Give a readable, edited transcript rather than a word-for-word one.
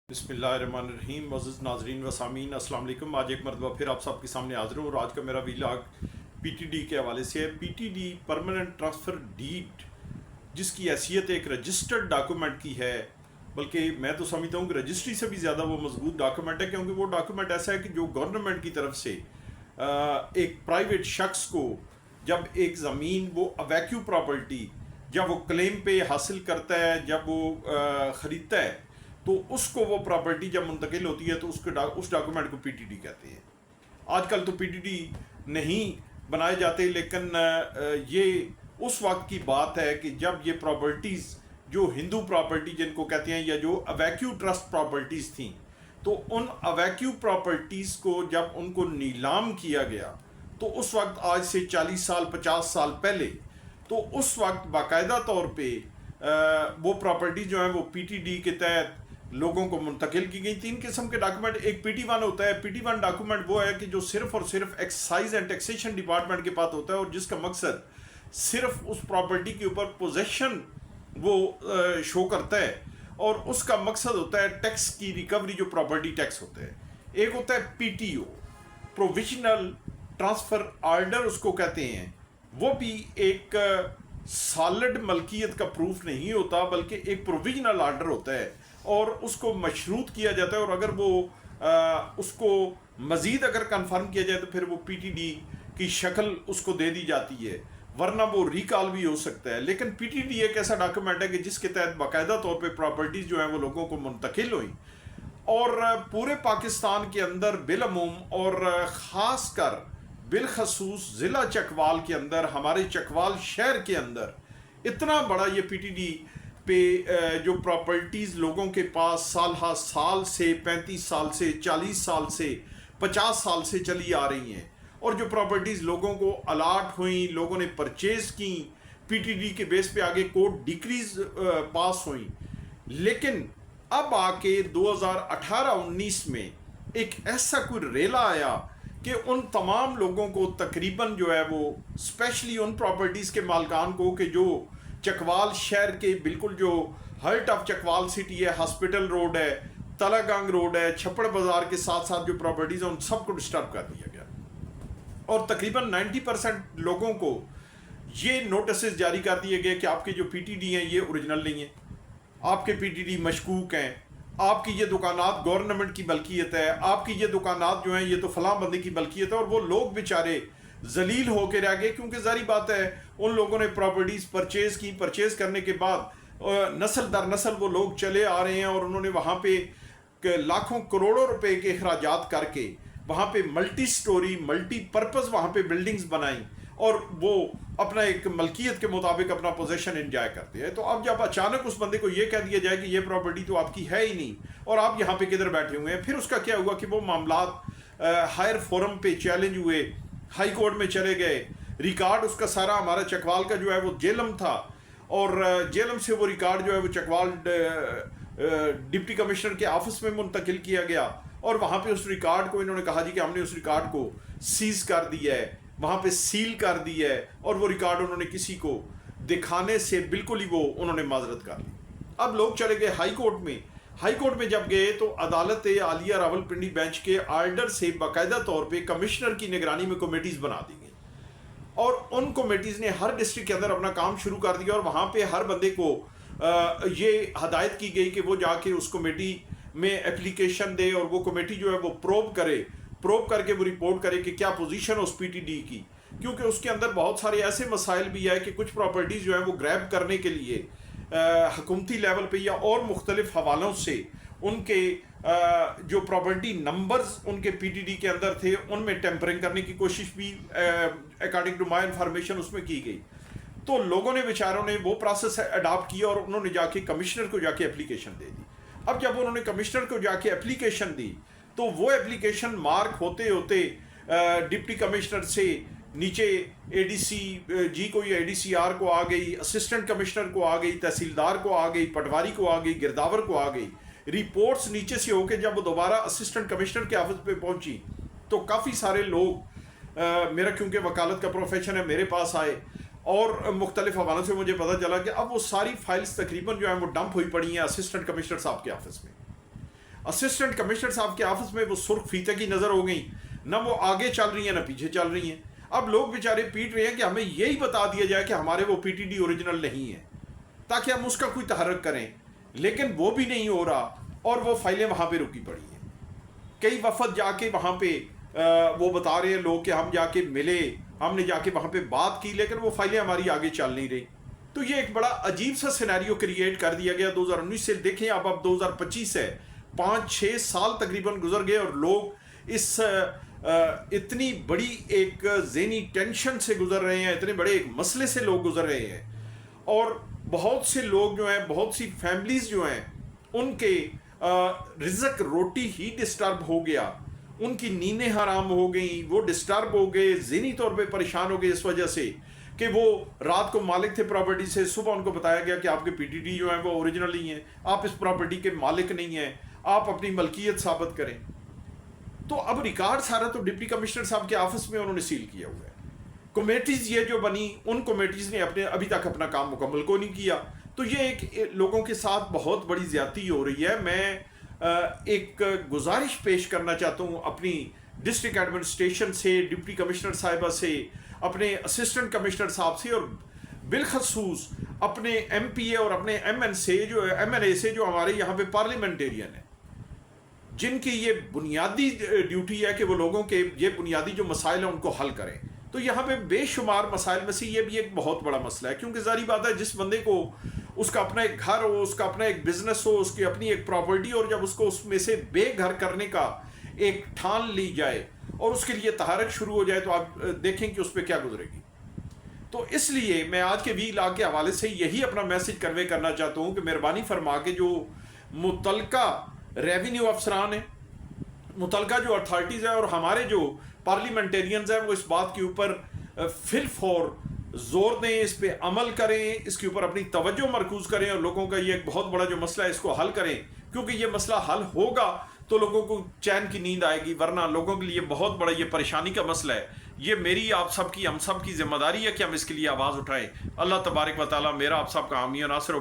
بسم اللہ الرحمن الرحیم. معزز ناظرین و سامعین السلام علیکم. آج ایک مرتبہ پھر آپ سب کے سامنے حاضر ہوں اور آج کا میرا ویلاگ پی ٹی ڈی کے حوالے سے ہے. P T D permanent transfer deed جس کی حیثیت ایک رجسٹرڈ ڈاکومنٹ کی ہے، بلکہ میں تو سمجھتا ہوں کہ رجسٹری سے بھی زیادہ وہ مضبوط ڈاکومنٹ ہے، کیونکہ وہ ڈاکومنٹ ایسا ہے کہ جو گورنمنٹ کی طرف سے ایک پرائیویٹ شخص کو جب ایک زمین وہ ویکیو پراپرٹی جب وہ کلیم پہ حاصل کرتا ہے، جب وہ خریدتا ہے، تو اس کو وہ پراپرٹی جب منتقل ہوتی ہے تو اس ڈاکومنٹ کو پی ٹی ڈی کہتے ہیں. آج کل تو پی ٹی ڈی نہیں بنائے جاتے، لیکن یہ اس وقت کی بات ہے کہ جب یہ پراپرٹیز جو ہندو پراپرٹی جن کو کہتے ہیں یا جو اویکیو ٹرسٹ پراپرٹیز تھیں، تو ان اویکیو پراپرٹیز کو جب ان کو نیلام کیا گیا تو اس وقت آج سے 40 سال 50 سال پہلے، تو اس وقت باقاعدہ طور پہ وہ پراپرٹی جو ہیں وہ پی ٹی ڈی کے تحت لوگوں کو منتقل کی گئی. 3 قسم کے ڈاکومنٹ. ایک پی ٹی ون ہوتا ہے. پی ٹی ون ڈاکومنٹ وہ ہے کہ جو صرف اور صرف ایکسائز اینڈ ٹیکسیشن ڈپارٹمنٹ کے پاس ہوتا ہے، اور جس کا مقصد صرف اس پراپرٹی کے اوپر پوزیشن وہ شو کرتا ہے، اور اس کا مقصد ہوتا ہے ٹیکس کی ریکوری، جو پراپرٹی ٹیکس ہوتا ہے. ایک ہوتا ہے P T O, provisional transfer order اس کو کہتے ہیں. وہ بھی ایک سالڈ ملکیت کا پروف نہیں ہوتا، بلکہ ایک پروویژنل آرڈر ہوتا ہے، اور اس کو مشروط کیا جاتا ہے، اور اگر وہ اس کو مزید اگر کنفرم کیا جائے تو پھر وہ پی ٹی ڈی کی شکل اس کو دے دی جاتی ہے، ورنہ وہ ریکال بھی ہو سکتا ہے. لیکن پی ٹی ڈی ایک ایسا ڈاکومنٹ ہے کہ جس کے تحت باقاعدہ طور پہ پراپرٹیز جو ہیں وہ لوگوں کو منتقل ہوئی، اور پورے پاکستان کے اندر بالعموم اور خاص کر بالخصوص ضلع چکوال کے اندر، ہمارے چکوال شہر کے اندر اتنا بڑا یہ پی ٹی ڈی پہ جو پراپرٹیز لوگوں کے پاس سال ہا سال سے 35 سال سے 40 سال سے 50 سال سے چلی آ رہی ہیں، اور جو پراپرٹیز لوگوں کو الاٹ ہوئیں، لوگوں نے پرچیز کی، پی ٹی ڈی کے بیس پہ آگے کورٹ ڈکریز پاس ہوئیں. لیکن اب آ کے 2018-19 میں ایک ایسا کوئی ریلا آیا کہ ان تمام لوگوں کو تقریباً جو ہے وہ اسپیشلی ان پراپرٹیز کے مالکان کو کہ جو چکوال شہر کے بالکل جو ہرٹ آف چکوال سٹی ہے، ہاسپٹل روڈ ہے، تلا گنگ روڈ ہے، چھپڑ بازار کے ساتھ ساتھ جو پراپرٹیز ہیں ان سب کو ڈسٹرب کر دیا گیا، اور تقریباً 90% لوگوں کو یہ نوٹسز جاری کر دیے گئے کہ آپ کے جو پی ٹی ڈی ہیں یہ اوریجنل نہیں ہیں، آپ کے پی ٹی ڈی مشکوک ہیں، آپ کی یہ دکانات گورنمنٹ کی ملکیت ہے، آپ کی یہ دکانات جو ہیں یہ تو فلاں بندے کی ملکیت ہے. اور وہ لوگ بیچارے ذلیل ہو کے رہ گئے، کیونکہ ظاہری بات ہے ان لوگوں نے پراپرٹیز پرچیز کی، پرچیز کرنے کے بعد نسل در نسل وہ لوگ چلے آ رہے ہیں، اور انہوں نے وہاں پہ لاکھوں کروڑوں روپے کے اخراجات کر کے وہاں پہ ملٹی سٹوری ملٹی پرپز وہاں پہ بلڈنگز بنائیں، اور وہ اپنا ایک ملکیت کے مطابق اپنا پوزیشن انجوائے کرتے ہیں. تو اب جب اچانک اس بندے کو یہ کہہ دیا جائے کہ یہ پراپرٹی تو آپ کی ہے ہی نہیں، اور آپ یہاں پہ کدھر بیٹھے ہوئے ہیں، پھر اس کا کیا ہوا کہ وہ معاملات ہائر فورم پہ چیلنج ہوئے، ہائی کورٹ میں چلے گئے. ریکارڈ اس کا سارا ہمارا چکوال کا جو ہے وہ جیلم تھا، اور جیلم سے وہ ریکارڈ جو ہے وہ چکوال ڈپٹی کمشنر کے آفس میں منتقل کیا گیا، اور وہاں پہ اس ریکارڈ کو انہوں نے کہا جی کہ ہم نے اس ریکارڈ کو سیز کر دیا ہے، وہاں پہ سیل کر دی ہے، اور وہ ریکارڈ انہوں نے کسی کو دکھانے سے بالکل ہی وہ انہوں نے معذرت کر لی. اب لوگ چلے گئے ہائی کورٹ میں. ہائی کورٹ میں جب گئے تو عدالت عالیہ راولپنڈی بینچ کے آرڈر سے باقاعدہ طور پہ کمشنر کی نگرانی میں کمیٹیز بنا دی گئی، اور ان کمیٹیز نے ہر ڈسٹرکٹ کے اندر اپنا کام شروع کر دیا، اور وہاں پہ ہر بندے کو یہ ہدایت کی گئی کہ وہ جا کے اس کمیٹی میں اپلیکیشن دے، اور وہ کمیٹی جو ہے وہ پروب کر کے وہ رپورٹ کرے کہ کیا پوزیشن اس پی ٹی ڈی کی. کیونکہ اس کے اندر بہت سارے ایسے مسائل بھی ہے کہ کچھ پراپرٹیز جو ہیں وہ گریب کرنے کے لیے حکومتی لیول پہ یا اور مختلف حوالوں سے ان کے جو پراپرٹی نمبرز ان کے پی ٹی ڈی کے اندر تھے ان میں ٹیمپرنگ کرنے کی کوشش بھی اکارڈنگ ٹو مائی انفارمیشن اس میں کی گئی. تو لوگوں نے بیچاروں نے وہ پروسیس اڈاپٹ کیا، اور انہوں نے جا کے کمشنر کو جا کے اپلیکیشن دے دی. اب جب انہوں نے کمشنر کو جا کے اپلیکیشن دی تو وہ اپلیکیشن مارک ہوتے ہوتے ڈپٹی کمشنر سے نیچے اے ڈی سی جی کو یا اے ڈی سی آر کو آ گئی، اسسٹنٹ کمشنر کو آ گئی، تحصیلدار کو آ گئی، پٹواری کو آ گئی، گرداور کو آ گئی. رپورٹس نیچے سے ہو کے جب وہ دوبارہ اسسٹنٹ کمشنر کے آفس پہ پہنچی تو کافی سارے لوگ میرا کیونکہ وکالت کا پروفیشن ہے میرے پاس آئے، اور مختلف حوالوں سے مجھے پتہ چلا کہ اب وہ ساری فائلز تقریباً جو ہیں وہ ڈمپ ہوئی پڑی ہیں اسسٹنٹ کمشنر صاحب کے آفس میں. اسسٹنٹ کمشنر صاحب کے آفس میں وہ سرخ فیتے کی نظر ہو گئی، نہ وہ آگے چل رہی ہیں نہ پیچھے چل رہی ہیں. اب لوگ بیچارے پیٹ رہے ہیں کہ ہمیں یہی بتا دیا جائے کہ ہمارے وہ پی ٹی ڈی اوریجنل نہیں ہے تاکہ ہم اس کا کوئی تحرک کریں، لیکن وہ بھی نہیں ہو رہا اور وہ فائلیں وہاں پہ رکی پڑی ہیں. کئی وفد جا کے وہاں پہ وہ بتا رہے ہیں لوگ کہ ہم جا کے ملے، ہم نے جا کے وہاں پہ بات کی، لیکن وہ فائلیں ہماری آگے چل نہیں رہی. تو یہ ایک بڑا عجیب سا سینیریو کریٹ کر دیا گیا 2019 سے. دیکھیں اب 2025 ہے، 5-6 سال تقریباً گزر گئے اور لوگ اس اتنی بڑی ایک ذہنی ٹینشن سے گزر رہے ہیں، اتنے بڑے ایک مسئلے سے لوگ گزر رہے ہیں. اور بہت سے لوگ جو ہیں، بہت سی فیملیز جو ہیں، ان کے رزق روٹی ہی ڈسٹرب ہو گیا، ان کی نیندیں حرام ہو گئیں، وہ ڈسٹرب ہو گئے، ذہنی طور پہ پریشان ہو گئے اس وجہ سے کہ وہ رات کو مالک تھے پراپرٹی سے، صبح ان کو بتایا گیا کہ آپ کے پی ٹی ڈی جو ہیں وہ اوریجنل نہیں ہیں، آپ اس پراپرٹی کے مالک نہیں ہیں، آپ اپنی ملکیت ثابت کریں. تو اب ریکارڈ سارا تو ڈپٹی کمشنر صاحب کے آفس میں انہوں نے سیل کیا ہوا ہے. کمیٹیز یہ جو بنی، ان کمیٹیز نے ابھی تک اپنا کام مکمل کو نہیں کیا. تو یہ ایک لوگوں کے ساتھ بہت بڑی زیادتی ہو رہی ہے. میں ایک گزارش پیش کرنا چاہتا ہوں اپنی ڈسٹرکٹ ایڈمنسٹریشن سے، ڈپٹی کمشنر صاحبہ سے، اپنے اسسٹنٹ کمشنر صاحب سے، اور بالخصوص اپنے ایم پی اے اور اپنے ایم ایل اے سے جو ہمارے یہاں پہ پارلیمنٹیرین ہیں، جن کی یہ بنیادی ڈیوٹی ہے کہ وہ لوگوں کے یہ بنیادی جو مسائل ہیں ان کو حل کریں. تو یہاں پہ بے شمار مسائل میں سے یہ بھی ایک بہت بڑا مسئلہ ہے، کیونکہ ظاہری بات ہے جس بندے کو اس کا اپنا ایک گھر ہو، اس کا اپنا ایک بزنس ہو، اس کی اپنی ایک پراپرٹی، اور جب اس کو اس میں سے بے گھر کرنے کا ایک ٹھان لی جائے اور اس کے لیے تحرک شروع ہو جائے تو آپ دیکھیں کہ اس پہ کیا گزرے گی. تو اس لیے میں آج کے وی لاگ کے حوالے سے یہی اپنا میسج کنوے کرنا چاہتا ہوں کہ مہربانی فرما کے جو متعلقہ ریونیو افسران ہیں، متعلقہ جو اتھارٹیز ہیں اور ہمارے جو پارلیمنٹیرینز ہیں، وہ اس بات کے اوپر فل فور زور دیں، اس پہ عمل کریں، اس کے اوپر اپنی توجہ مرکوز کریں اور لوگوں کا یہ ایک بہت بڑا جو مسئلہ ہے اس کو حل کریں. کیونکہ یہ مسئلہ حل ہوگا تو لوگوں کو چین کی نیند آئے گی، ورنہ لوگوں کے لیے بہت بڑا یہ پریشانی کا مسئلہ ہے. یہ میری، آپ سب کی، ہم سب کی ذمہ داری ہے کہ ہم اس کے لیے آواز اٹھائیں. اللہ تبارک و تعالیٰ میرا آپ سب کا حامی و ناصر و